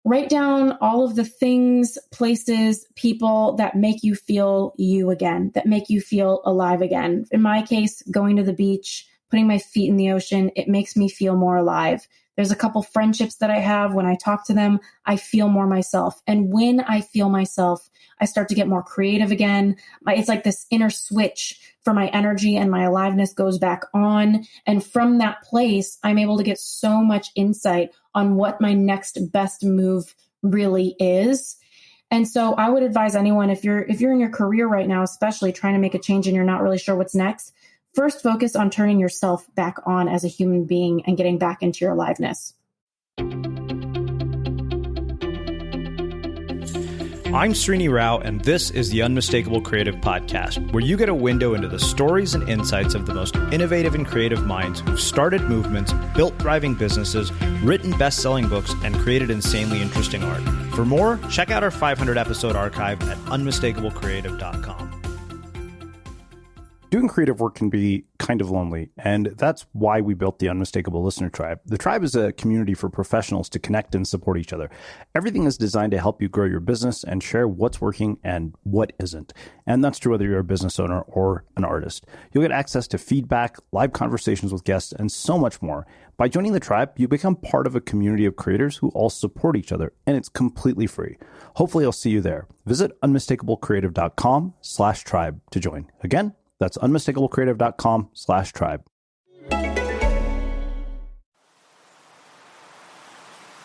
write down all of the things, places, people that make you feel you again, that make you feel alive again. In my case, going to the beach, putting my feet in the ocean, it makes me feel more alive. There's a couple friendships that I have. When I talk to them, I feel more myself. And when I feel myself, I start to get more creative again. It's like this inner switch for my energy, and my aliveness goes back on. And from that place, I'm able to get so much insight on what my next best move really is. And so I would advise anyone, if you're in your career right now, especially trying to make a change and you're not really sure what's next, first focus on turning yourself back on as a human being and getting back into your aliveness. I'm Srini Rao, and this is the Unmistakable Creative Podcast, where you get a window into the stories and insights of the most innovative and creative minds who've started movements, built thriving businesses, written best-selling books, and created insanely interesting art. For more, check out our 500-episode archive at unmistakablecreative.com. Doing creative work can be kind of lonely, and that's why we built the Unmistakable Listener Tribe. The tribe is a community for professionals to connect and support each other. Everything is designed to help you grow your business and share what's working and what isn't. And that's true whether you're a business owner or an artist. You'll get access to feedback, live conversations with guests, and so much more. By joining the tribe, you become part of a community of creators who all support each other, and it's completely free. Hopefully, I'll see you there. Visit unmistakablecreative.com/tribe to join. Again, that's unmistakablecreative.com/tribe.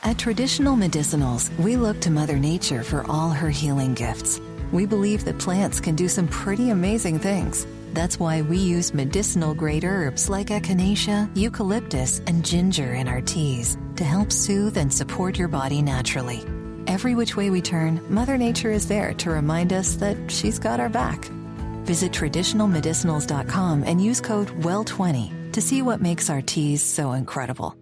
At Traditional Medicinals, we look to Mother Nature for all her healing gifts. We believe that plants can do some pretty amazing things. That's why we use medicinal-grade herbs like echinacea, eucalyptus, and ginger in our teas to help soothe and support your body naturally. Every which way we turn, Mother Nature is there to remind us that she's got our back. Visit traditionalmedicinals.com and use code WELL20 to see what makes our teas so incredible.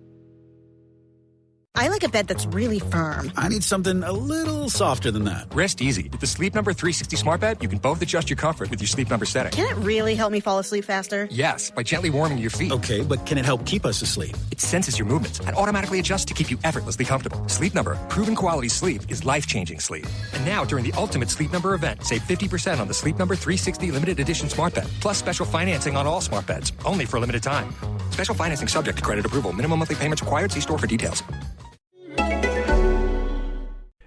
I like a bed that's really firm. I need something a little softer than that. Rest easy. With the Sleep Number 360 smart bed, you can both adjust your comfort with your Sleep Number setting. Can it really help me fall asleep faster? Yes, by gently warming your feet. Okay, but can it help keep us asleep? It senses your movements and automatically adjusts to keep you effortlessly comfortable. Sleep Number, proven quality sleep is life-changing sleep. And now, during the Ultimate Sleep Number event, save 50% on the Sleep Number 360 limited edition smart bed, plus special financing on all smart beds, only for a limited time. Special financing subject to credit approval. Minimum monthly payments required. See store for details.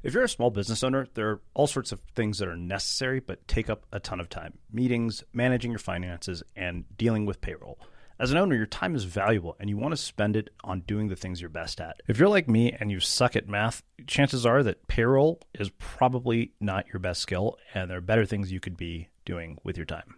If you're a small business owner, there are all sorts of things that are necessary but take up a ton of time. Meetings, managing your finances, and dealing with payroll. As an owner, your time is valuable and you want to spend it on doing the things you're best at. If you're like me and you suck at math, chances are that payroll is probably not your best skill, and there are better things you could be doing with your time.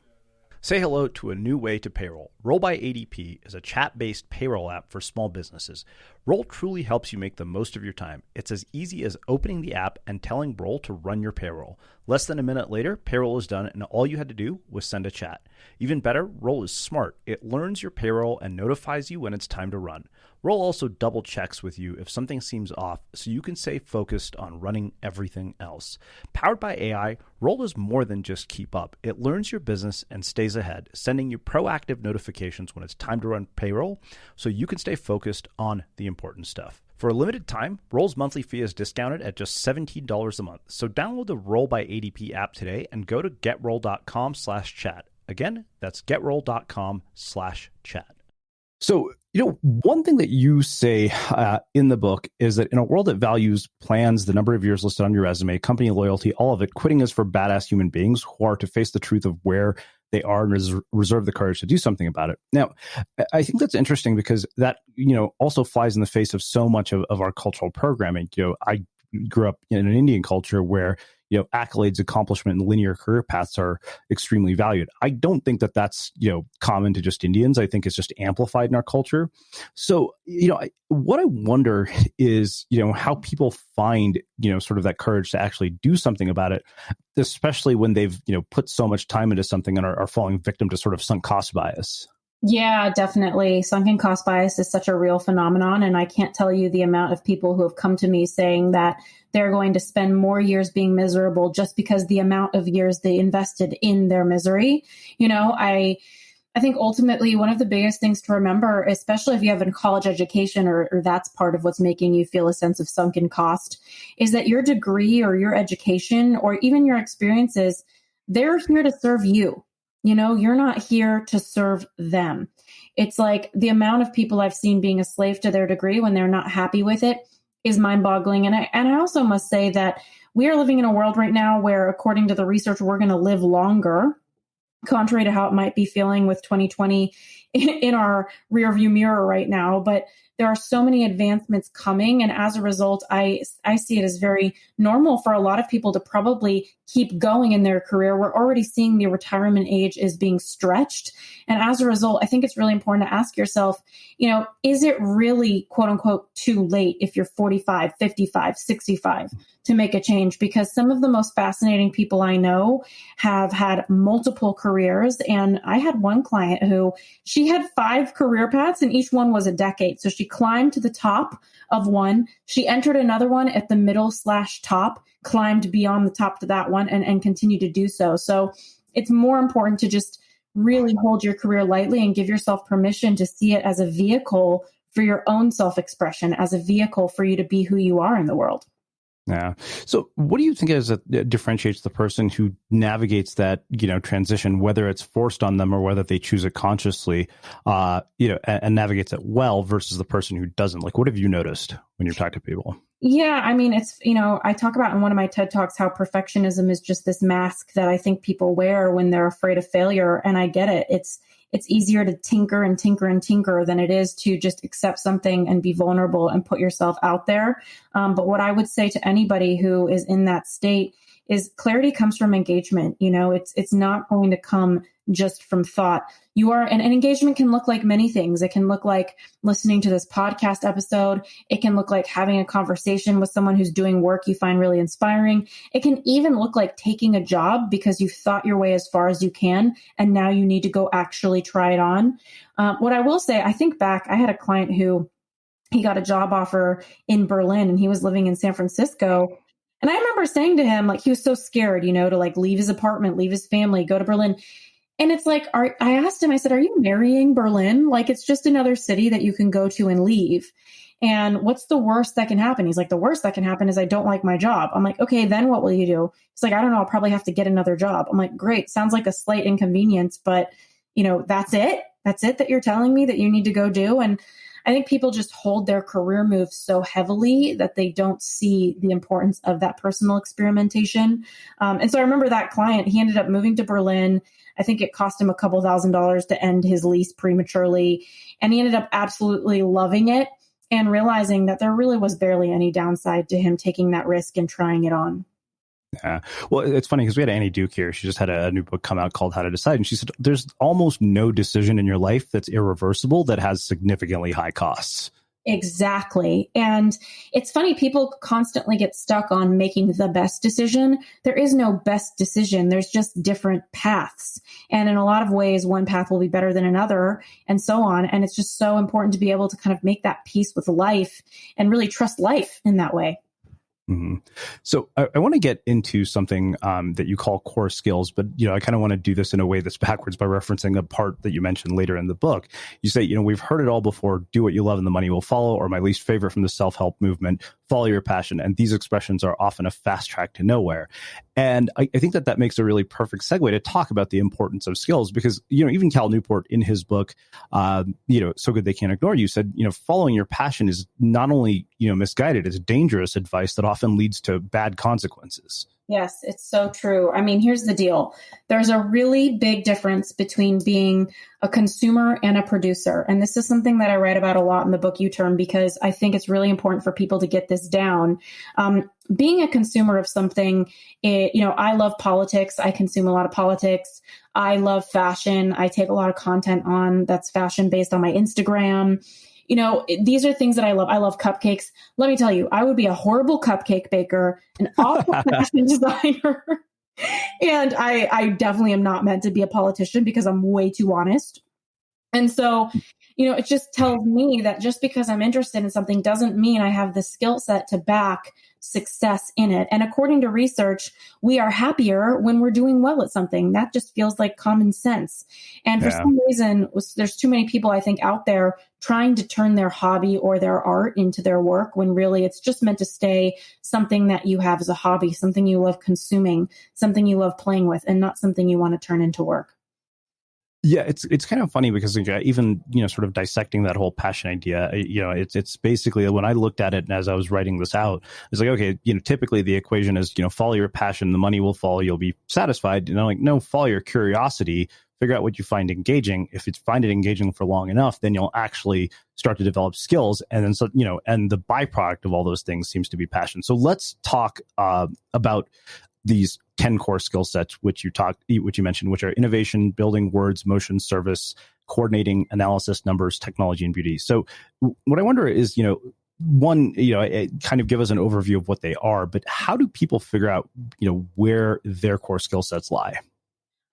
Say hello to a new way to payroll. Roll by ADP is a chat-based payroll app for small businesses. Roll truly helps you make the most of your time. It's as easy as opening the app and telling Roll to run your payroll. Less than a minute later, payroll is done, and all you had to do was send a chat. Even better, Roll is smart. It learns your payroll and notifies you when it's time to run. Roll also double checks with you if something seems off, so you can stay focused on running everything else. Powered by AI, Roll is more than just keep up. It learns your business and stays ahead, sending you proactive notifications when it's time to run payroll, so you can stay focused on the important stuff. For a limited time, Roll's monthly fee is discounted at just $17 a month. So download the Roll by ADP app today and go to getroll.com/chat. Again, that's getroll.com/chat. So, one thing that you say in the book is that in a world that values plans, the number of years listed on your resume, company loyalty, all of it, quitting is for badass human beings who are to face the truth of where they are and reserve the courage to do something about it. Now, I think that's interesting because that, also flies in the face of so much of our cultural programming. I grew up in an Indian culture where accolades, accomplishment, and linear career paths are extremely valued. I don't think that that's, common to just Indians. I think it's just amplified in our culture. So, what I wonder is, how people find, sort of that courage to actually do something about it, especially when they've, put so much time into something and are falling victim to sort of sunk cost bias. Yeah, definitely. Sunken cost bias is such a real phenomenon. And I can't tell you the amount of people who have come to me saying that they're going to spend more years being miserable just because the amount of years they invested in their misery. I think ultimately one of the biggest things to remember, especially if you have a college education or that's part of what's making you feel a sense of sunken cost, is that your degree or your education or even your experiences, they're here to serve you. You know, you're not here to serve them. It's like the amount of people I've seen being a slave to their degree when they're not happy with it is mind-boggling. And I also must say that we are living in a world right now where, according to the research, we're going to live longer, contrary to how it might be feeling with 2020 in our rearview mirror right now. But there are so many advancements coming. And as a result, I see it as very normal for a lot of people to probably keep going in their career. We're already seeing the retirement age is being stretched. And as a result, I think it's really important to ask yourself, you know, is it really, quote unquote, too late if you're 45, 55, 65 to make a change? Because some of the most fascinating people I know have had multiple careers. And I had one client who she had 5 career paths and each one was a decade. So she climbed to the top of one. She entered another one at the middle/top, climbed beyond the top to that one and continued to do so. So it's more important to just really hold your career lightly and give yourself permission to see it as a vehicle for your own self-expression, as a vehicle for you to be who you are in the world. Yeah. So what do you think differentiates the person who navigates that, you know, transition, whether it's forced on them or whether they choose it consciously, and navigates it well versus the person who doesn't? Like, what have you noticed when you talk to people? Yeah, I mean, it's, you know, I talk about in one of my TED Talks how perfectionism is just this mask that I think people wear when they're afraid of failure. And I get it. It's easier to tinker and tinker and tinker than it is to just accept something and be vulnerable and put yourself out there. But what I would say to anybody who is in that state is clarity comes from engagement. You know, it's not going to come just from thought. And engagement can look like many things. It can look like listening to this podcast episode. It can look like having a conversation with someone who's doing work you find really inspiring. It can even look like taking a job because you've thought your way as far as you can, and now you need to go actually try it on. What I will say, I think back, I had a client who he got a job offer in Berlin and he was living in San Francisco. And I remember saying to him, like, he was so scared, you know, to like leave his apartment, leave his family, go to Berlin. And it's like, I asked him, I said, are you marrying Berlin? Like, it's just another city that you can go to and leave. And what's the worst that can happen? He's like, the worst that can happen is I don't like my job. I'm like, okay, then what will you do? He's like, I don't know. I'll probably have to get another job. I'm like, great. Sounds like a slight inconvenience, but you know, that's it. That's it that you're telling me that you need to go do. And I think people just hold their career moves so heavily that they don't see the importance of that personal experimentation. And so I remember that client, he ended up moving to Berlin. I think it cost him a couple $1,000s to end his lease prematurely. And he ended up absolutely loving it and realizing that there really was barely any downside to him taking that risk and trying it on. Yeah. Well, it's funny because we had Annie Duke here. She just had a new book come out called How to Decide. And she said, there's almost no decision in your life that's irreversible that has significantly high costs. Exactly. And it's funny, people constantly get stuck on making the best decision. There is no best decision. There's just different paths. And in a lot of ways, one path will be better than another and so on. And it's just so important to be able to kind of make that peace with life and really trust life in that way. Mm-hmm. So I want to get into something that you call core skills, but I kind of want to do this in a way that's backwards by referencing a part that you mentioned later in the book. You say, we've heard it all before. Do what you love and the money will follow. Or my least favorite from the self-help movement, follow your passion. And these expressions are often a fast track to nowhere. And I think that makes a really perfect segue to talk about the importance of skills, because even Cal Newport in his book, So Good They Can't Ignore You, said following your passion is not only misguided, it's dangerous advice that often leads to bad consequences. Yes, it's so true. I mean, here's the deal. There's a really big difference between being a consumer and a producer. And this is something that I write about a lot in the book U-Turn, because I think it's really important for people to get this down. Being a consumer of something, I love politics. I consume a lot of politics. I love fashion. I take a lot of content on that's fashion based on my Instagram. These are things that I love. I love cupcakes. Let me tell you, I would be a horrible cupcake baker, an awful fashion designer. And I definitely am not meant to be a politician because I'm way too honest. And so it just tells me that just because I'm interested in something doesn't mean I have the skill set to back success in it. And according to research, we are happier when we're doing well at something. That just feels like common sense. And for some reason, there's too many people, I think, out there trying to turn their hobby or their art into their work, when really it's just meant to stay something that you have as a hobby, something you love consuming, something you love playing with, and not something you want to turn into work. Yeah, it's kind of funny because even, sort of dissecting that whole passion idea, it's basically, when I looked at it and as I was writing this out, it's like, okay, typically the equation is, follow your passion, the money will follow, you'll be satisfied. Like, no, follow your curiosity, figure out what you find engaging. If you find it engaging for long enough, then you'll actually start to develop skills. And then, and the byproduct of all those things seems to be passion. So let's talk about these 10 core skill sets, which you mentioned, which are innovation, building, words, motion, service, coordinating, analysis, numbers, technology, and beauty. So what I wonder is, one, kind of give us an overview of what they are, but how do people figure out, where their core skill sets lie?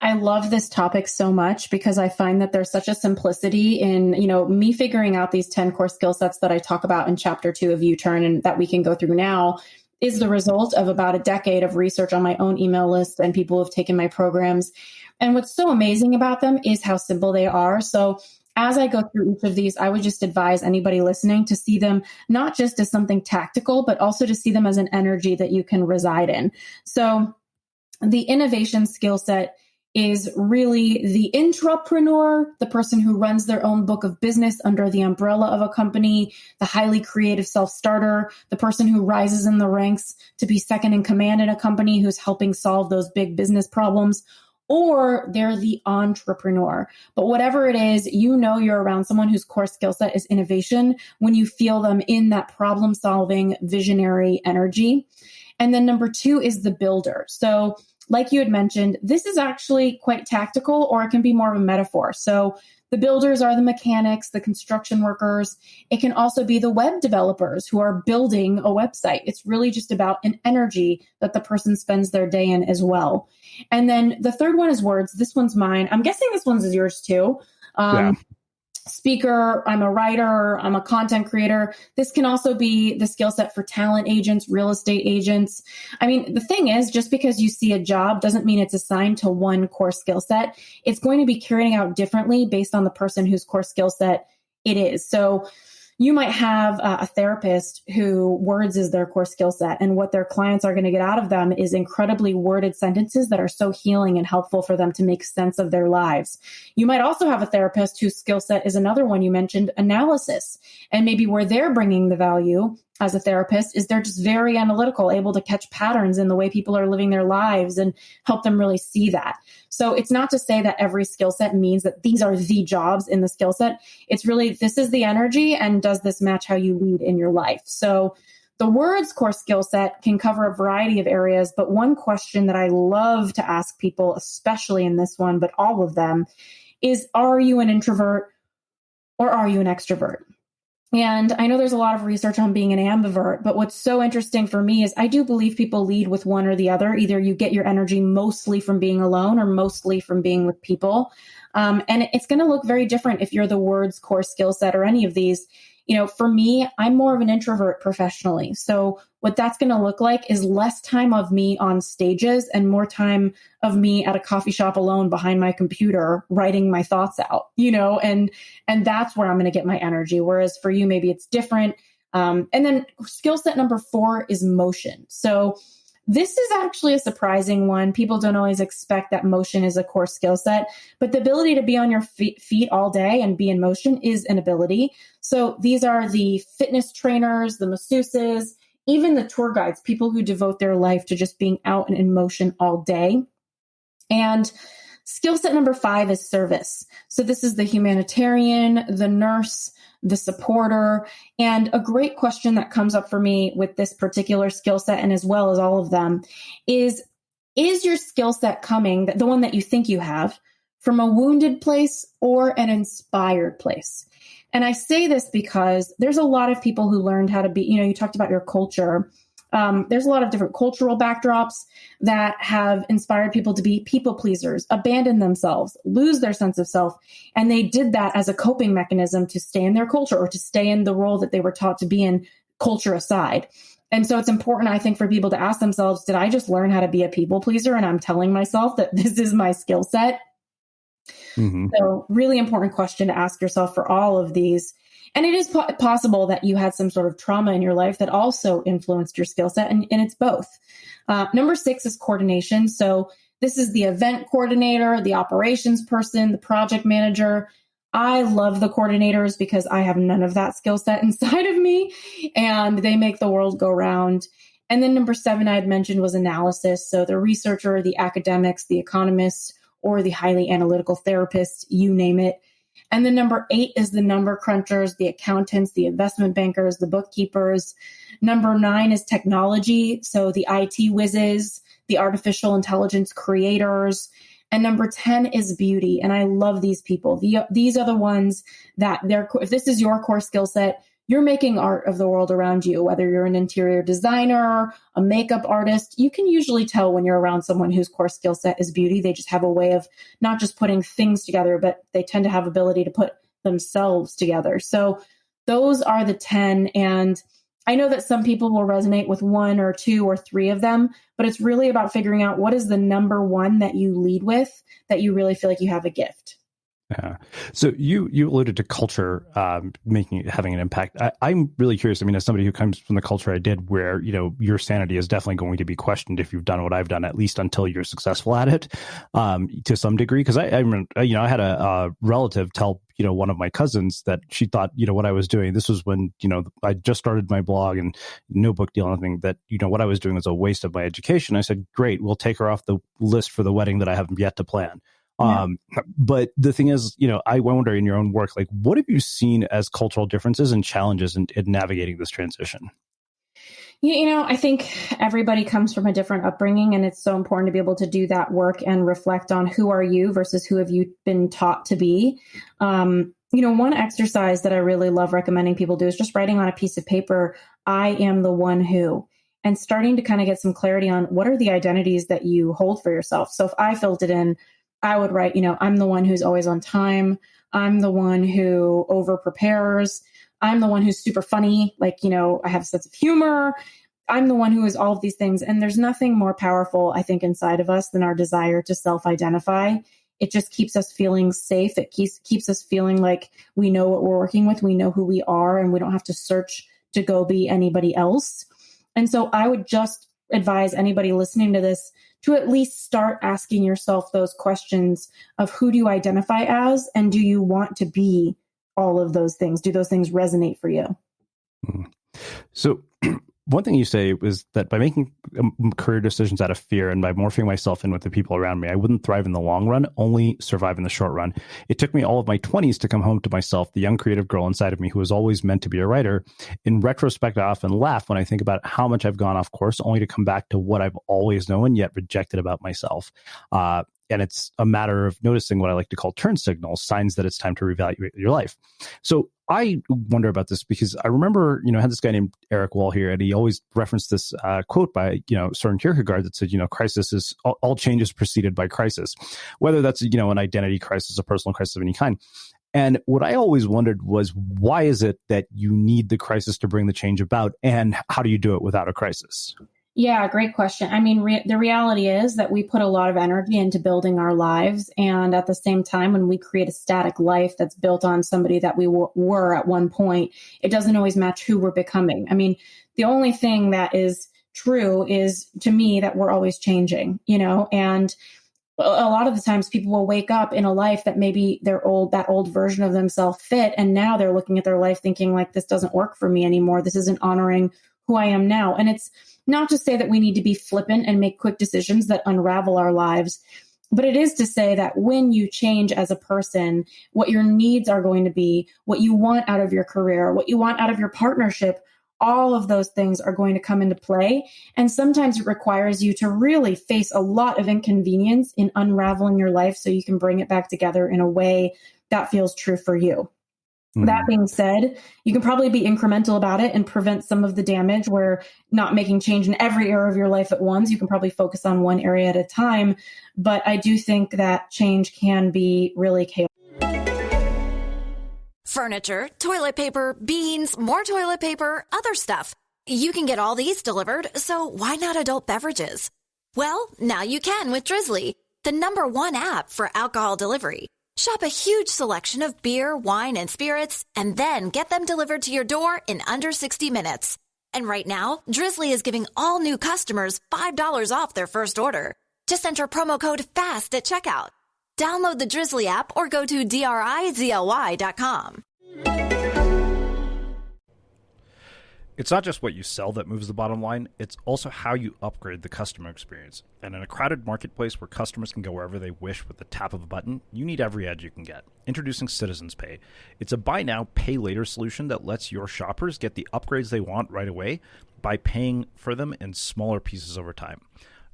I love this topic so much because I find that there's such a simplicity in, me figuring out these 10 core skill sets that I talk about in chapter 2 of U-Turn and that we can go through now, is the result of about a decade of research on my own email list and people who have taken my programs. And what's so amazing about them is how simple they are. So as I go through each of these, I would just advise anybody listening to see them not just as something tactical, but also to see them as an energy that you can reside in. So the innovation skill set is really the intrapreneur, the person who runs their own book of business under the umbrella of a company, the highly creative self-starter, the person who rises in the ranks to be second in command in a company who's helping solve those big business problems, or they're the entrepreneur. But whatever it is, you're around someone whose core skill set is innovation when you feel them in that problem-solving, visionary energy. And then number 2 is the builder. So like you had mentioned, this is actually quite tactical, or it can be more of a metaphor. So the builders are the mechanics, the construction workers. It can also be the web developers who are building a website. It's really just about an energy that the person spends their day in as well. And then the third one is words. This one's mine. I'm guessing this one's is yours too. Speaker, I'm a writer, I'm a content creator. This can also be the skill set for talent agents, real estate agents. I mean, the thing is, just because you see a job doesn't mean it's assigned to one core skill set. It's going to be carrying out differently based on the person whose core skill set it is. So you might have a therapist who words is their core skill set, and what their clients are going to get out of them is incredibly worded sentences that are so healing and helpful for them to make sense of their lives. You might also have a therapist whose skill set is another one you mentioned, analysis, and maybe where they're bringing the value as a therapist is they're just very analytical, able to catch patterns in the way people are living their lives and help them really see that. So it's not to say that every skill set means that these are the jobs in the skill set. It's really, this is the energy, and does this match how you lead in your life? So the words core skill set can cover a variety of areas, but one question that I love to ask people, especially in this one, but all of them, is, are you an introvert or are you an extrovert? And I know there's a lot of research on being an ambivert, but what's so interesting for me is I do believe people lead with one or the other. Either you get your energy mostly from being alone or mostly from being with people. And it's going to look very different if you're the words core skill set or any of these. For me, I'm more of an introvert professionally. So what that's going to look like is less time of me on stages and more time of me at a coffee shop alone behind my computer, writing my thoughts out, and that's where I'm going to get my energy. Whereas for you, maybe it's different. And then skill set number 4 is motion. So this is actually a surprising one. People don't always expect that motion is a core skill set, but the ability to be on your feet all day and be in motion is an ability. So these are the fitness trainers, the masseuses, even the tour guides, people who devote their life to just being out and in motion all day. And skill set number 5 is service. So this is the humanitarian, the nurse, the supporter. And a great question that comes up for me with this particular skill set, and as well as all of them, is your skill set coming, the one that you think you have, from a wounded place or an inspired place? And I say this because there's a lot of people who learned how to be, you talked about your culture. There's a lot of different cultural backdrops that have inspired people to be people pleasers, abandon themselves, lose their sense of self. And they did that as a coping mechanism to stay in their culture or to stay in the role that they were taught to be in, culture aside. And so it's important, I think, for people to ask themselves, did I just learn how to be a people pleaser? And I'm telling myself that this is my skill set. Mm-hmm. So really important question to ask yourself for all of these. And it is possible that you had some sort of trauma in your life that also influenced your skill set. And it's both. Number 6 is coordination. So this is the event coordinator, the operations person, the project manager. I love the coordinators because I have none of that skill set inside of me, and they make the world go round. And then number 7 I had mentioned was analysis. So the researcher, the academics, the economists, or the highly analytical therapists, you name it. And then number 8 is the number crunchers, the accountants, the investment bankers, the bookkeepers. Number 9 is technology. So the IT whizzes, the artificial intelligence creators. And number 10 is beauty. And I love these people. These are the ones that if this is your core skill set, you're making art of the world around you, whether you're an interior designer, a makeup artist. You can usually tell when you're around someone whose core skill set is beauty. They just have a way of not just putting things together, but they tend to have ability to put themselves together. So those are the 10. And I know that some people will resonate with 1 or 2 or 3 of them, but it's really about figuring out what is the number 1 that you lead with, that you really feel like you have a gift. Yeah. So you alluded to culture having an impact. I'm really curious. I mean, as somebody who comes from the culture I did, where your sanity is definitely going to be questioned if you've done what I've done, at least until you're successful at it, to some degree. Because I remember, I had a relative tell one of my cousins that she thought what I was doing. This was when I just started my blog and no book deal, nothing. That what I was doing was a waste of my education. I said, great, we'll take her off the list for the wedding that I have yet to plan. Yeah. But the thing is, I wonder in your own work, like, what have you seen as cultural differences and challenges in navigating this transition? I think everybody comes from a different upbringing, and it's so important to be able to do that work and reflect on who are you versus who have you been taught to be. One exercise that I really love recommending people do is just writing on a piece of paper, I am the one who, and starting to kind of get some clarity on what are the identities that you hold for yourself. So if I filled it in, I would write, I'm the one who's always on time. I'm the one who over prepares. I'm the one who's super funny. Like, I have a sense of humor. I'm the one who is all of these things. And there's nothing more powerful, I think, inside of us than our desire to self-identify. It just keeps us feeling safe. It keeps us feeling like we know what we're working with. We know who we are, and we don't have to search to go be anybody else. And so I would just advise anybody listening to this to at least start asking yourself those questions of who do you identify as, and do you want to be all of those things? Do those things resonate for you? So one thing you say is that by making career decisions out of fear and by morphing myself in with the people around me, I wouldn't thrive in the long run, only survive in the short run. It took me all of my 20s to come home to myself, the young creative girl inside of me who was always meant to be a writer. In retrospect, I often laugh when I think about how much I've gone off course, only to come back to what I've always known yet rejected about myself. And it's a matter of noticing what I like to call turn signals, signs that it's time to reevaluate your life. So I wonder about this because I remember, I had this guy named Eric Wall here, and he always referenced this quote by, Søren Kierkegaard that said, crisis is all change is preceded by crisis, whether that's, an identity crisis, a personal crisis of any kind. And what I always wondered was, why is it that you need the crisis to bring the change about? And how do you do it without a crisis? Yeah, great question. I mean, the reality is that we put a lot of energy into building our lives. And at the same time, when we create a static life that's built on somebody that we were at one point, it doesn't always match who we're becoming. I mean, the only thing that is true is, to me, that we're always changing, and a lot of the times people will wake up in a life that maybe that old version of themselves fit. And now they're looking at their life thinking like, this doesn't work for me anymore. This isn't honoring who I am now. And it's not to say that we need to be flippant and make quick decisions that unravel our lives, but it is to say that when you change as a person, what your needs are going to be, what you want out of your career, what you want out of your partnership, all of those things are going to come into play. And sometimes it requires you to really face a lot of inconvenience in unraveling your life so you can bring it back together in a way that feels true for you. That being said, you can probably be incremental about it and prevent some of the damage where not making change in every area of your life at once. You can probably focus on one area at a time. But I do think that change can be really chaotic. Furniture, toilet paper, beans, more toilet paper, other stuff. You can get all these delivered, so why not adult beverages? Well, now you can with Drizzly, the #1 app for alcohol delivery. Shop a huge selection of beer, wine, and spirits, and then get them delivered to your door in under 60 minutes. And right now, Drizzly is giving all new customers $5 off their first order. Just enter promo code FAST at checkout. Download the Drizzly app or go to DRIZLY.com. It's not just what you sell that moves the bottom line, it's also how you upgrade the customer experience. And in a crowded marketplace where customers can go wherever they wish with the tap of a button, you need every edge you can get. Introducing Citizens Pay. It's a buy now, pay later solution that lets your shoppers get the upgrades they want right away by paying for them in smaller pieces over time.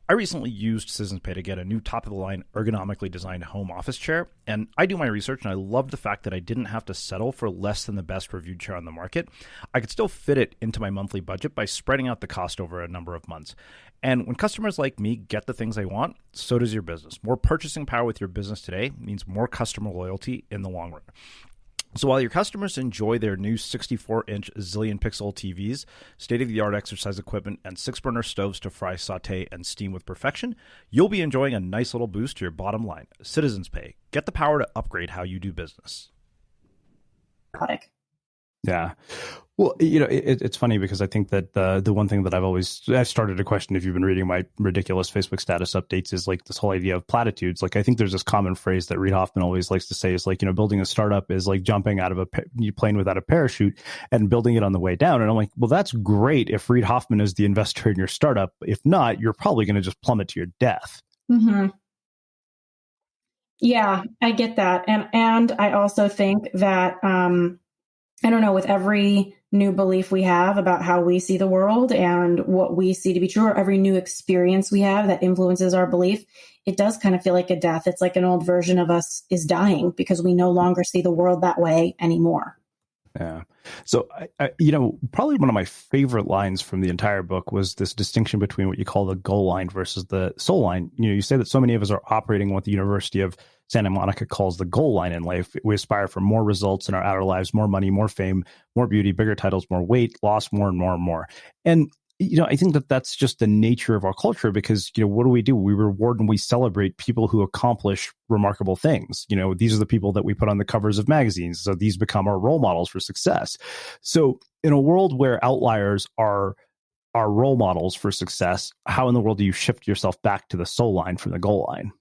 I recently used Citizens Pay to get a new top-of-the-line ergonomically designed home office chair, and I do my research, and I love the fact that I didn't have to settle for less than the best reviewed chair on the market. I could still fit it into my monthly budget by spreading out the cost over a number of months. And when customers like me get the things they want, so does your business. More purchasing power with your business today means more customer loyalty in the long run. So while your customers enjoy their new 64-inch zillion-pixel TVs, state-of-the-art exercise equipment, and 6-burner stoves to fry, saute, and steam with perfection, you'll be enjoying a nice little boost to your bottom line. Citizens Pay. Get the power to upgrade how you do business. Yeah. Well, it's funny because I think that the one thing that I've started to question if you've been reading my ridiculous Facebook status updates is like this whole idea of platitudes. Like I think there's this common phrase that Reid Hoffman always likes to say is like, building a startup is like jumping out of a plane without a parachute and building it on the way down. And I'm like, well, that's great if Reid Hoffman is the investor in your startup. If not, you're probably going to just plummet to your death. Mm-hmm. Yeah, I get that. And I also think that, I don't know, with every new belief we have about how we see the world and what we see to be true, or every new experience we have that influences our belief, it does kind of feel like a death. It's like an old version of us is dying because we no longer see the world that way anymore. Yeah. So, probably one of my favorite lines from the entire book was this distinction between what you call the goal line versus the soul line. You say that so many of us are operating what the University of Santa Monica calls the goal line in life. We aspire for more results in our outer lives, more money, more fame, more beauty, bigger titles, more weight, loss, more and more and more. And I think that that's just the nature of our culture because, what do? We reward and we celebrate people who accomplish remarkable things. These are the people that we put on the covers of magazines. So these become our role models for success. So in a world where outliers are role models for success, how in the world do you shift yourself back to the soul line from the goal line?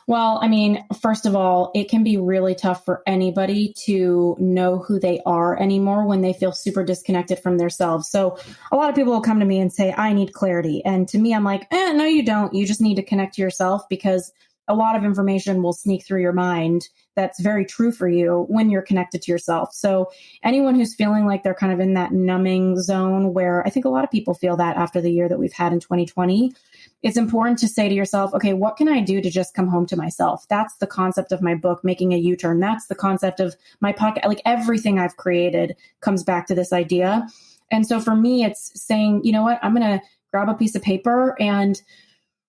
Well, I mean, first of all, it can be really tough for anybody to know who they are anymore when they feel super disconnected from themselves. So a lot of people will come to me and say, I need clarity. And to me, I'm like, no, you don't. You just need to connect to yourself because a lot of information will sneak through your mind that's very true for you when you're connected to yourself. So anyone who's feeling like they're kind of in that numbing zone where I think a lot of people feel that after the year that we've had in 2020, it's important to say to yourself, okay, what can I do to just come home to myself? That's the concept of my book, Making a U-Turn. That's the concept of my podcast. Like everything I've created comes back to this idea. And so for me, it's saying, you know what, I'm going to grab a piece of paper and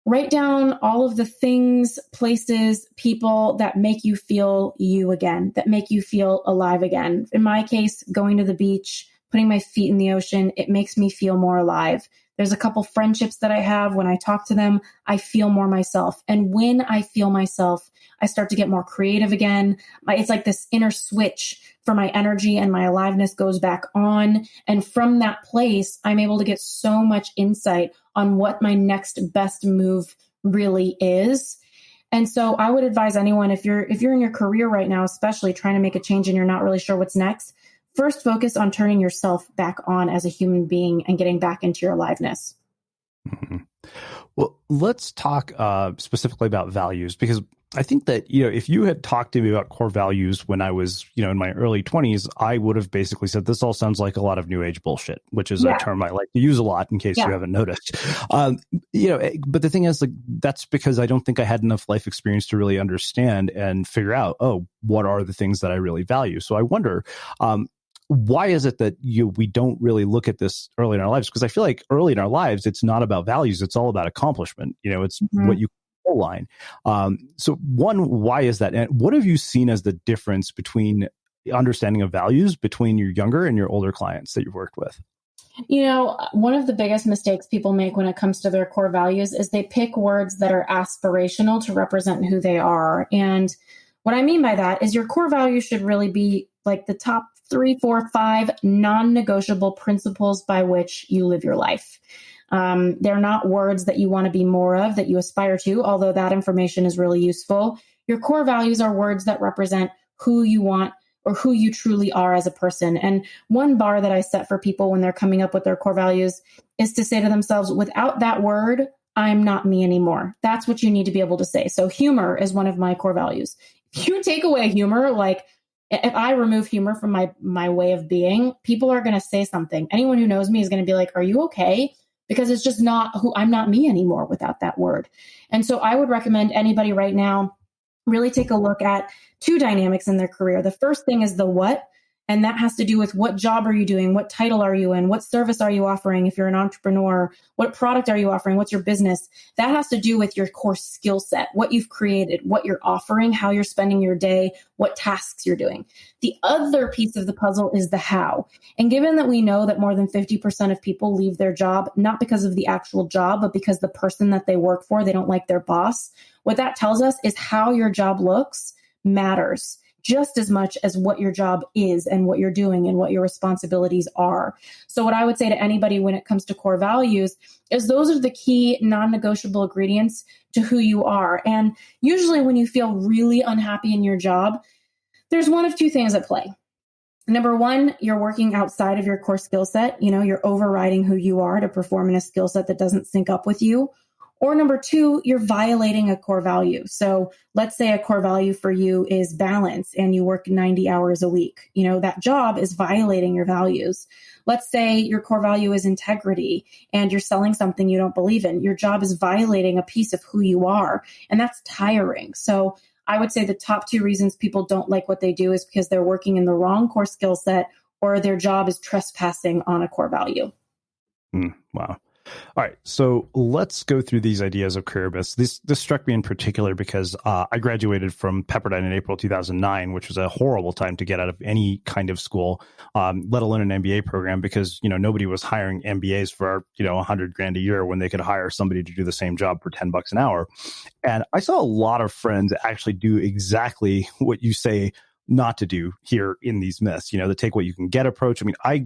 write down all of the things, places, people that make you feel you again, that make you feel alive again. In my case, going to the beach, putting my feet in the ocean, it makes me feel more alive. There's a couple friendships that I have. When I talk to them, I feel more myself. And when I feel myself, I start to get more creative again. It's like this inner switch for my energy and my aliveness goes back on. And from that place, I'm able to get so much insight on what my next best move really is. And so I would advise anyone, if you're in your career right now, especially trying to make a change and you're not really sure what's next, first focus on turning yourself back on as a human being and getting back into your aliveness. Mm-hmm. Well, let's talk specifically about values, because I think that, if you had talked to me about core values when I was, in my early 20s, I would have basically said, this all sounds like a lot of new age bullshit, which is a term I like to use a lot in case you haven't noticed. But the thing is, that's because I don't think I had enough life experience to really understand and figure out, what are the things that I really value? So I wonder, why is it that we don't really look at this early in our lives? Because I feel like early in our lives, it's not about values. It's all about accomplishment. It's what you line. So one, why is that? And what have you seen as the difference between understanding of values between your younger and your older clients that you've worked with? One of the biggest mistakes people make when it comes to their core values is they pick words that are aspirational to represent who they are. And what I mean by that is your core values should really be like the top 3, 4, 5 non-negotiable principles by which you live your life. They're not words that you want to be more of, that you aspire to, although that information is really useful. Your core values are words that represent who you want or who you truly are as a person. And one bar that I set for people when they're coming up with their core values is to say to themselves, without that word, I'm not me anymore. That's what you need to be able to say. So humor is one of my core values. If you take away humor, like if I remove humor from my way of being, people are going to say something. Anyone who knows me is going to be like, are you okay? Because it's just not I'm not me anymore without that word. And so I would recommend anybody right now really take a look at 2 dynamics in their career. The first thing is the what, and that has to do with what job are you doing? What title are you in? What service are you offering? If you're an entrepreneur, what product are you offering? What's your business? That has to do with your core skill set, what you've created, what you're offering, how you're spending your day, what tasks you're doing. The other piece of the puzzle is the how. And given that we know that more than 50% of people leave their job, not because of the actual job, but because the person that they work for, they don't like their boss, what that tells us is how your job looks matters just as much as what your job is and what you're doing and what your responsibilities are. So what I would say to anybody when it comes to core values is those are the key non-negotiable ingredients to who you are. And usually when you feel really unhappy in your job, there's one of 2 things at play. Number 1, you're working outside of your core skill set. You're overriding who you are to perform in a skill set that doesn't sync up with you. Or number 2, you're violating a core value. So let's say a core value for you is balance and you work 90 hours a week. That job is violating your values. Let's say your core value is integrity and you're selling something you don't believe in. Your job is violating a piece of who you are, and that's tiring. So I would say the top 2 reasons people don't like what they do is because they're working in the wrong core skill set or their job is trespassing on a core value. Wow. All right, so let's go through these ideas of career myths. This struck me in particular because I graduated from Pepperdine in April 2009, which was a horrible time to get out of any kind of school, let alone an MBA program, because nobody was hiring MBAs for $100,000 a year when they could hire somebody to do the same job for $10 an hour. And I saw a lot of friends actually do exactly what you say not to do here in these myths. The take what you can get approach. I mean, I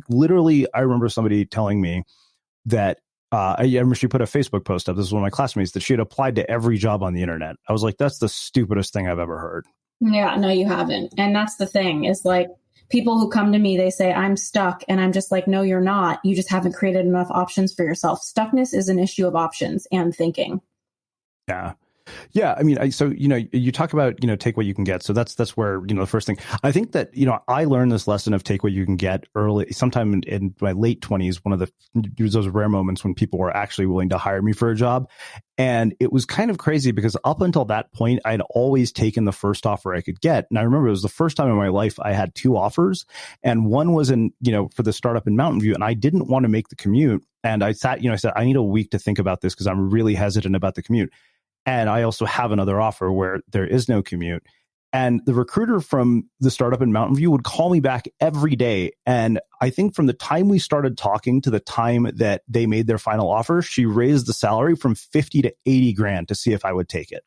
remember somebody telling me that. I remember she put a Facebook post up. This is one of my classmates that she had applied to every job on the internet. I was like, that's the stupidest thing I've ever heard. Yeah, no, you haven't. And that's the thing is like people who come to me, they say, I'm stuck. And I'm just like, no, you're not. You just haven't created enough options for yourself. Stuckness is an issue of options and thinking. Yeah. Yeah. I mean, so, you talk about, take what you can get. So that's where, the first thing I think that, I learned this lesson of take what you can get early, sometime in my late 20s, one of those rare moments when people were actually willing to hire me for a job. And it was kind of crazy because up until that point, I'd always taken the first offer I could get. And I remember it was the first time in my life I had 2 offers, and one was for the startup in Mountain View, and I didn't want to make the commute. And I sat, I said, I need a week to think about this because I'm really hesitant about the commute. And I also have another offer where there is no commute. And the recruiter from the startup in Mountain View would call me back every day. And I think from the time we started talking to the time that they made their final offer, she raised the salary from 50 to 80 grand to see if I would take it.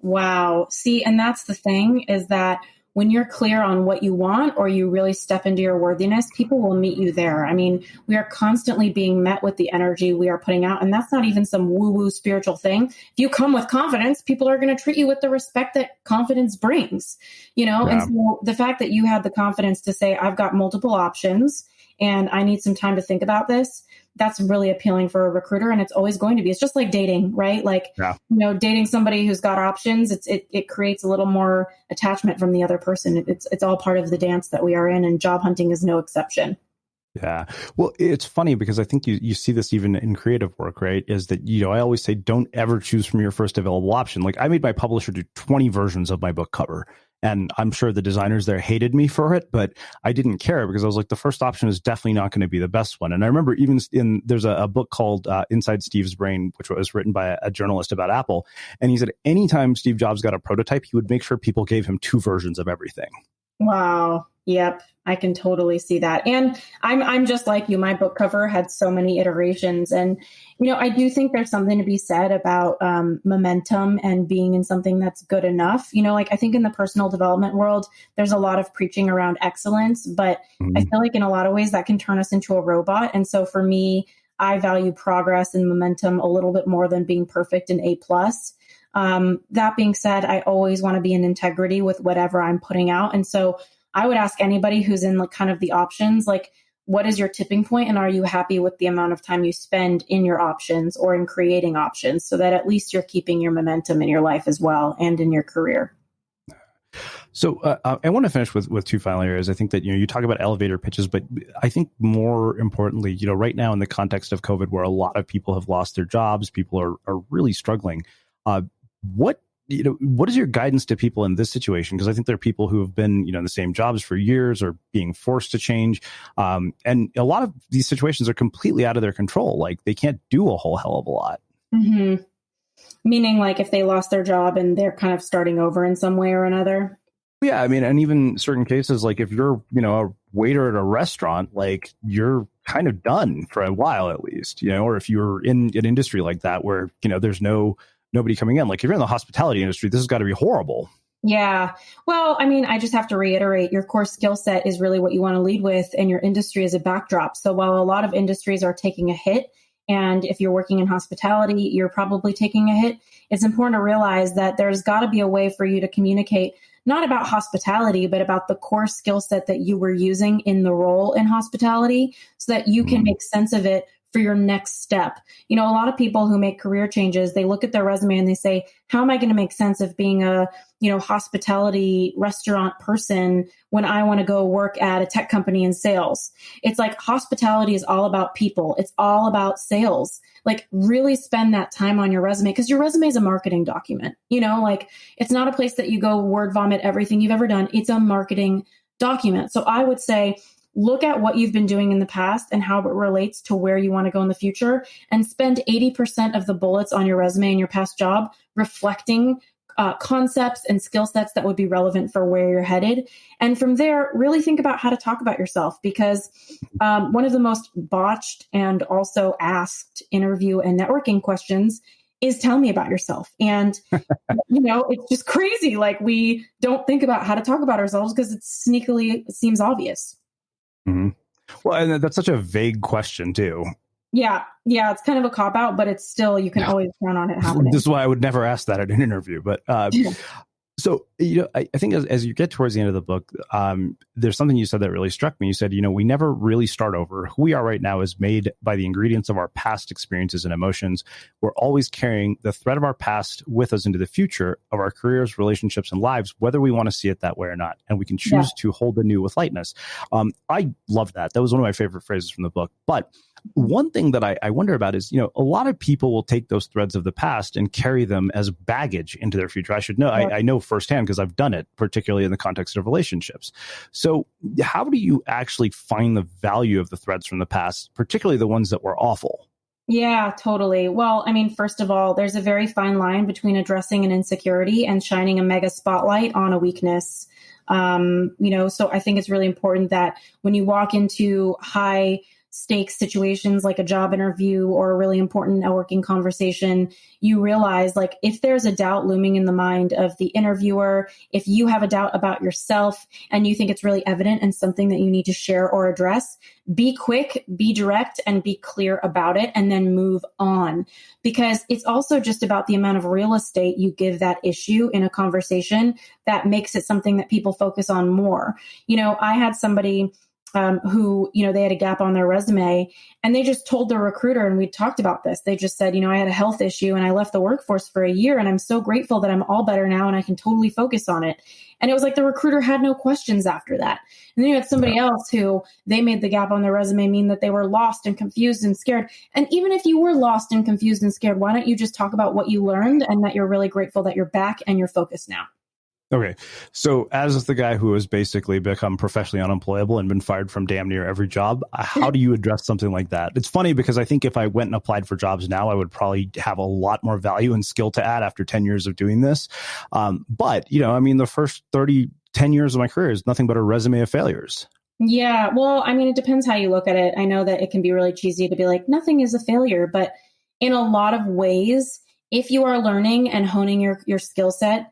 Wow. See, and that's the thing is that when you're clear on what you want or you really step into your worthiness, people will meet you there. I mean, we are constantly being met with the energy we are putting out. And that's not even some woo-woo spiritual thing. If you come with confidence, people are going to treat you with the respect that confidence brings, Yeah. And so the fact that you had the confidence to say, I've got multiple options and I need some time to think about this, that's really appealing for a recruiter. And it's always going to be. It's just like dating, right? Like, dating somebody who's got options, it creates a little more attachment from the other person. It's all part of the dance that we are in, and job hunting is no exception. Yeah. Well, it's funny because I think you see this even in creative work, right? Is that, I always say, don't ever choose from your first available option. Like, I made my publisher do 20 versions of my book cover. And I'm sure the designers there hated me for it, but I didn't care because I was like, the first option is definitely not going to be the best one. And I remember even there's a book called Inside Steve's Brain, which was written by a journalist about Apple. And he said anytime Steve Jobs got a prototype, he would make sure people gave him 2 versions of everything. Wow. Yep. I can totally see that. And I'm just like you. My book cover had so many iterations. And, I do think there's something to be said about momentum and being in something that's good enough. Like I think in the personal development world, there's a lot of preaching around excellence, but I feel like in a lot of ways that can turn us into a robot. And so for me, I value progress and momentum a little bit more than being perfect and A+. That being said, I always want to be in integrity with whatever I'm putting out. And so I would ask anybody who's in like kind of the options, like, what is your tipping point? And are you happy with the amount of time you spend in your options or in creating options so that at least you're keeping your momentum in your life as well and in your career? So I want to finish with 2 final areas. I think that, you talk about elevator pitches, but I think more importantly, right now in the context of COVID, where a lot of people have lost their jobs, people are really struggling. What is your guidance to people in this situation? Because I think there are people who have been, in the same jobs for years or being forced to change. And a lot of these situations are completely out of their control. Like they can't do a whole hell of a lot. Mm-hmm. Meaning like if they lost their job and they're kind of starting over in some way or another. Yeah. I mean, and even certain cases, like if you're, a waiter at a restaurant, like you're kind of done for a while at least, or if you're in an industry like that where, there's nobody coming in. Like if you're in the hospitality industry, this has got to be horrible. Yeah. Well, I mean, I just have to reiterate, your core skill set is really what you want to lead with, and your industry is a backdrop. So while a lot of industries are taking a hit, and if you're working in hospitality, you're probably taking a hit, it's important to realize that there's got to be a way for you to communicate not about hospitality, but about the core skill set that you were using in the role in hospitality so that you can make sense of it for your next step. A lot of people who make career changes, they look at their resume and they say, how am I going to make sense of being a, hospitality restaurant person when I want to go work at a tech company in sales? It's like hospitality is all about people. It's all about sales. Like really spend that time on your resume because your resume is a marketing document. Like it's not a place that you go word vomit everything you've ever done. It's a marketing document. So I would say, look at what you've been doing in the past and how it relates to where you want to go in the future, and spend 80% of the bullets on your resume in your past job reflecting concepts and skill sets that would be relevant for where you're headed. And from there, really think about how to talk about yourself, because one of the most botched and also asked interview and networking questions is tell me about yourself. And, it's just crazy. Like we don't think about how to talk about ourselves because it sneakily seems obvious. Mm-hmm. Well, and that's such a vague question too. Yeah. It's kind of a cop out, but it's still, you can always count on it happening. This is why I would never ask that at an interview. But so, I think as you get towards the end of the book, there's something you said that really struck me. You said, we never really start over. Who we are right now is made by the ingredients of our past experiences and emotions. We're always carrying the thread of our past with us into the future of our careers, relationships, and lives, whether we want to see it that way or not. And we can choose to hold the new with lightness. I love that. That was one of my favorite phrases from the book. But one thing that I wonder about is, a lot of people will take those threads of the past and carry them as baggage into their future. I should know, I know firsthand because I've done it, particularly in the context of relationships. So how do you actually find the value of the threads from the past, particularly the ones that were awful? Yeah, totally. Well, I mean, first of all, there's a very fine line between addressing an insecurity and shining a mega spotlight on a weakness. So I think it's really important that when you walk into high stakes situations like a job interview or a really important networking conversation, you realize like if there's a doubt looming in the mind of the interviewer, if you have a doubt about yourself and you think it's really evident and something that you need to share or address, be quick, be direct, and be clear about it, and then move on. Because it's also just about the amount of real estate you give that issue in a conversation that makes it something that people focus on more. I had somebody who, they had a gap on their resume, and they just told the recruiter, and we talked about this. They just said, I had a health issue and I left the workforce for a year, and I'm so grateful that I'm all better now and I can totally focus on it. And it was like the recruiter had no questions after that. And then you had somebody else who they made the gap on their resume mean that they were lost and confused and scared. And even if you were lost and confused and scared, why don't you just talk about what you learned and that you're really grateful that you're back and you're focused now? Okay. So as the guy who has basically become professionally unemployable and been fired from damn near every job, how do you address something like that? It's funny because I think if I went and applied for jobs now, I would probably have a lot more value and skill to add after 10 years of doing this. But, the first 10 years of my career is nothing but a resume of failures. Yeah. Well, it depends how you look at it. I know that it can be really cheesy to be like, nothing is a failure, but in a lot of ways, if you are learning and honing your skill set,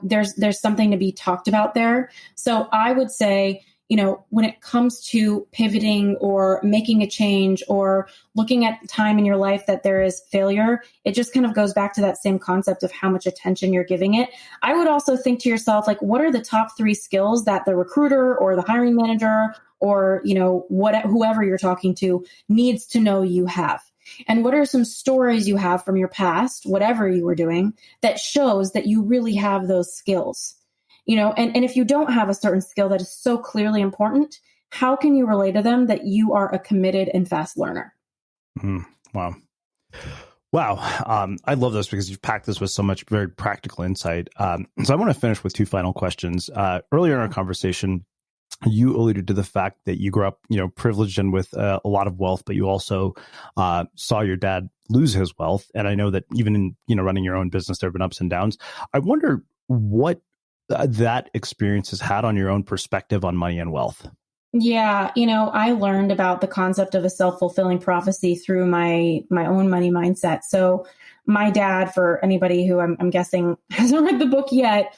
there's something to be talked about there. So I would say, when it comes to pivoting or making a change or looking at the time in your life that there is failure, it just kind of goes back to that same concept of how much attention you're giving it. I would also think to yourself, like, what are the top 3 skills that the recruiter or the hiring manager or, whoever you're talking to needs to know you have? And what are some stories you have from your past, whatever you were doing, that shows that you really have those skills? And if you don't have a certain skill that is so clearly important, how can you relate to them that you are a committed and fast learner? Wow. I love this because you've packed this with so much very practical insight. So I want to finish with 2 final questions. Earlier in our conversation, you alluded to the fact that you grew up, privileged and with a lot of wealth, but you also saw your dad lose his wealth. And I know that even in, running your own business, there have been ups and downs. I wonder what that experience has had on your own perspective on money and wealth. Yeah. I learned about the concept of a self-fulfilling prophecy through my own money mindset. So my dad, for anybody who I'm guessing hasn't read the book yet,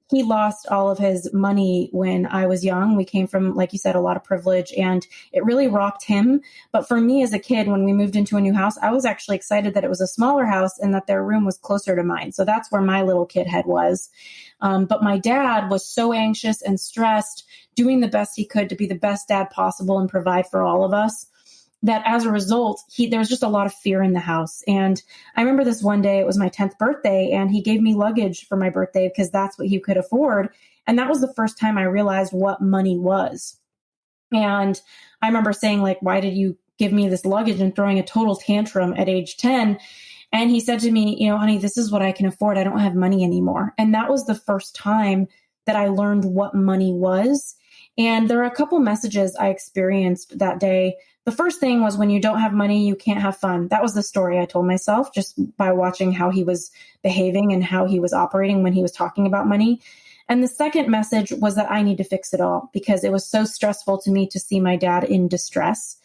he lost all of his money when I was young. We came from, like you said, a lot of privilege, and it really rocked him. But for me as a kid, when we moved into a new house, I was actually excited that it was a smaller house and that their room was closer to mine. So that's where my little kid head was. But my dad was so anxious and stressed, doing the best he could to be the best dad possible and provide for all of us, that as a result, there was just a lot of fear in the house. And I remember this one day, it was my 10th birthday, and he gave me luggage for my birthday because that's what he could afford. And that was the first time I realized what money was. And I remember saying, like, why did you give me this luggage, and throwing a total tantrum at age 10. And he said to me, honey, this is what I can afford. I don't have money anymore. And that was the first time that I learned what money was. And there are a couple messages I experienced that day. The first thing was, when you don't have money, you can't have fun. That was the story I told myself just by watching how he was behaving and how he was operating when he was talking about money. And the second message was that I need to fix it all, because it was so stressful to me to see my dad in distress.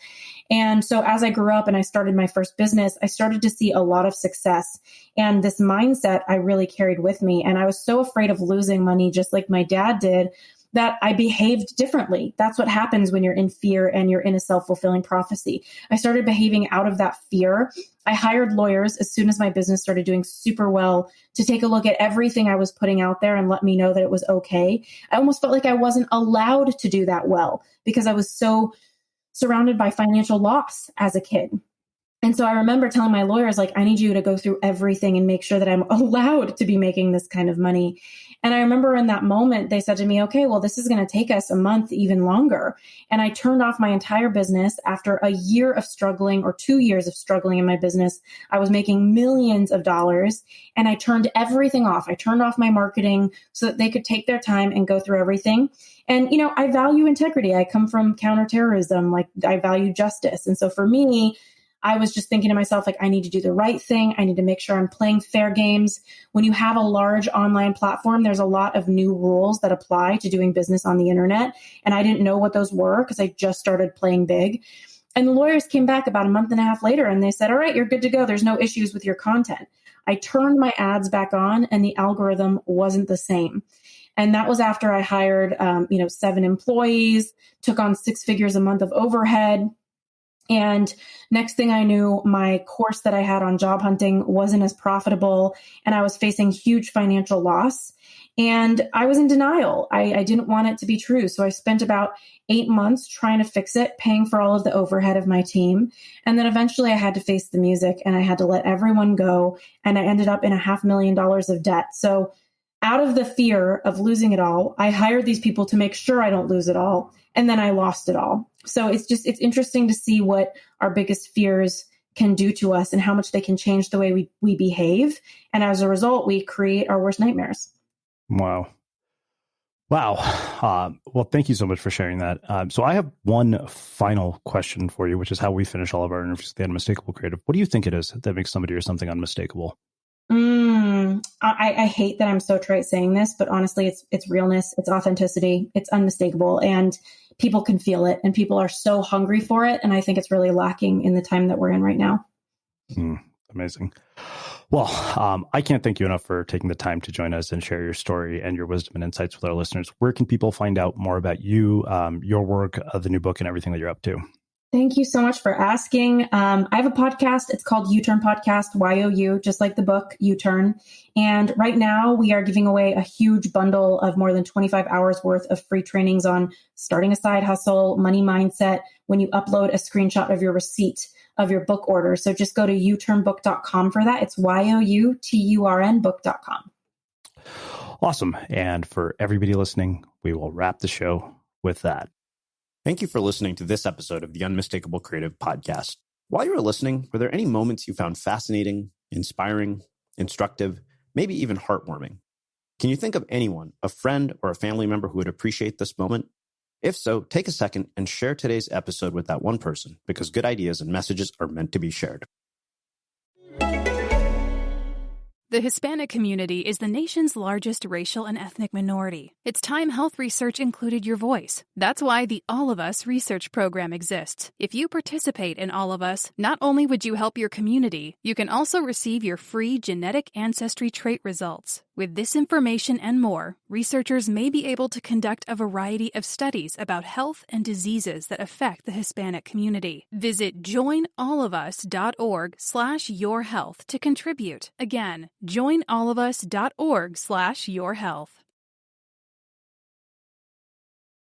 And so as I grew up and I started my first business, I started to see a lot of success. And this mindset I really carried with me. And I was so afraid of losing money, just like my dad did, that I behaved differently. That's what happens when you're in fear and you're in a self-fulfilling prophecy. I started behaving out of that fear. I hired lawyers as soon as my business started doing super well to take a look at everything I was putting out there and let me know that it was okay. I almost felt like I wasn't allowed to do that well because I was so surrounded by financial loss as a kid. And so I remember telling my lawyers, like, I need you to go through everything and make sure that I'm allowed to be making this kind of money. And I remember in that moment, they said to me, okay, well, this is going to take us a month, even longer. And I turned off my entire business after a year of struggling, or 2 years of struggling in my business. I was making millions of dollars, and I turned everything off. I turned off my marketing so that they could take their time and go through everything. And, I value integrity. I come from counterterrorism. Like, I value justice. And so for me, I was just thinking to myself, like, I need to do the right thing. I need to make sure I'm playing fair games. When you have a large online platform, there's a lot of new rules that apply to doing business on the internet. And I didn't know what those were because I just started playing big. And the lawyers came back about a month and a half later and they said, all right, you're good to go. There's no issues with your content. I turned my ads back on and the algorithm wasn't the same. And that was after I hired, 7 employees, took on 6 figures a month of overhead. And next thing I knew, my course that I had on job hunting wasn't as profitable, and I was facing huge financial loss. And I was in denial. I didn't want it to be true. So I spent about 8 months trying to fix it, paying for all of the overhead of my team. And then eventually I had to face the music and I had to let everyone go. And I ended up in $500,000 of debt. So out of the fear of losing it all, I hired these people to make sure I don't lose it all. And then I lost it all. So it's interesting to see what our biggest fears can do to us and how much they can change the way we behave. And as a result, we create our worst nightmares. Wow. Well, thank you so much for sharing that. So I have one final question for you, which is how we finish all of our interviews with the Unmistakable Creative. What do you think it is that makes somebody or something unmistakable? I hate that I'm so trite saying this, but honestly, it's realness, it's authenticity, it's unmistakable, and people can feel it, and people are so hungry for it. And I think it's really lacking in the time that we're in right now. Amazing. Well, I can't thank you enough for taking the time to join us and share your story and your wisdom and insights with our listeners. Where can people find out more about you, your work, the new book, and everything that you're up to? Thank you so much for asking. I have a podcast. It's called U-Turn Podcast, YOU, just like the book U-Turn. And right now we are giving away a huge bundle of more than 25 hours worth of free trainings on starting a side hustle, money mindset, when you upload a screenshot of your receipt of your book order. So just go to uturnbook.com for that. It's YOUTURN book.com. Awesome. And for everybody listening, we will wrap the show with that. Thank you for listening to this episode of the Unmistakable Creative Podcast. While you were listening, were there any moments you found fascinating, inspiring, instructive, maybe even heartwarming? Can you think of anyone, a friend or a family member who would appreciate this moment? If so, take a second and share today's episode with that one person, because good ideas and messages are meant to be shared. The Hispanic community is the nation's largest racial and ethnic minority. It's time health research included your voice. That's why the All of Us research program exists. If you participate in All of Us, not only would you help your community, you can also receive your free genetic ancestry trait results. With this information and more, researchers may be able to conduct a variety of studies about health and diseases that affect the Hispanic community. Visit joinallofus.org/yourhealth to contribute. Again, joinallofus.org/yourhealth.